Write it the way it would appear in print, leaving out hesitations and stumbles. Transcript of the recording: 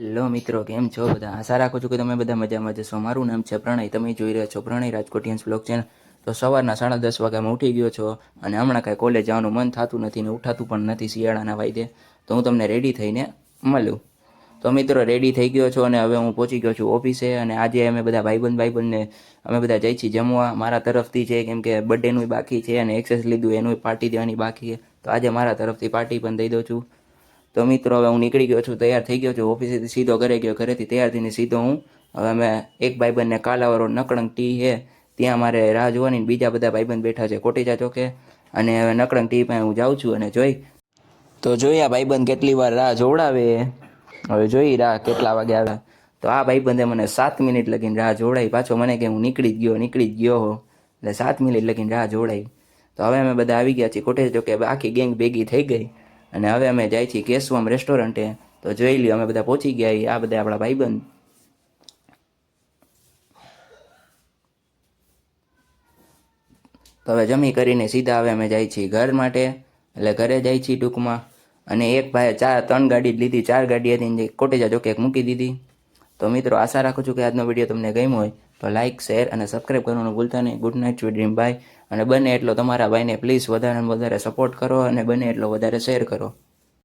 Hello મિત્રો, કેમ છો બધા? આશા રાખું છું કે તમે બધા મજામાં જશો. મારું નામ છે પ્રણય. તમે જોઈ રહ્યા છો પ્રણય રાજકોટિયન્સ બ્લોગ ચેનલ. તો સવારના 10:30 વાગ્યામાં ઉઠી ગયો છો અને હમણાં કાંઈ કોલેજ જવાનું મન થતું નથી ને ઉઠાતું પણ નથી શિયાળાના વાયદે. તો હું તમને રેડી થઈને મળું. તો મિત્રો રેડી થઈ ગયો છો અને હવે હું પહોંચી ગયો છું ઓફિસે. અને આજે અમે બધા ભાઈબંધને અમે બધા જઈ છીએ જમવા. મારા તરફથી છે, કેમ કે બર્થડેનું બાકી છે અને એક્સેસ લીધું એનું પાર્ટી દેવાની બાકી છે. તો આજે મારા તરફથી પાર્ટી પણ દઈ દઉં છું. તો મિત્રો હવે હું નીકળી ગયો છું, તૈયાર થઈ ગયો છું, ઓફિસેથી સીધો ઘરે ગયો. ઘરેથી તૈયાર થઈને સીધો હું હવે અમે એક ભાઈબંધને કાલાવાળો નકળંગ ટી છે ત્યાં મારે રાહ જોવાની. બીજા બધા ભાઈબંધ બેઠા છે કોટેજા ચોકે. અને હવે નકળંગ ટી પાસે હું જાઉં છું અને જોઈ આ ભાઈબંધ કેટલી વાર રાહ જોવડાવે. હવે જોઈ રાહ કેટલા વાગે આવે. તો આ ભાઈબંધે મને 7 મિનિટ લગીને રાહ જોવડાવી. પાછો મને કે હું નીકળી જ ગયો હો. એટલે 7 મિનિટ લગીને રાહ જોવડાવી. તો હવે અમે બધા આવી ગયા છીએ કોટેજ ચોકે. આખી ગેંગ ભેગી થઈ ગઈ અને હવે અમે જાય છીએ કેશવમ રેસ્ટોરન્ટે. તો જોઈ લ્યો અમે બધા પહોંચી ગયા. આ બધા આપણા ભાઈબંધ. તો હવે જમી કરીને સીધા હવે અમે જાય છીએ ઘર માટે, એટલે ઘરે જાય છીએ ટૂંકમાં. અને એક ભાઈએ 3 ગાડી જ લીધી, 4 ગાડી હતી કોટેજા ચોકે એક મૂકી દીધી. તો મિત્રો આશા રાખું છું કે આજનો વિડીયો તમને ગમ્યો હોય તો લાઇક, શેર અને સબસ્ક્રાઈબ કરવાનું ભૂલતા નહીં. Good night, sweet dream, bye. અને બને એટલો તમારા ભાઈને પ્લીઝ વધારે ને વધારે સપોર્ટ કરો અને બને એટલો વધારે શેર કરો.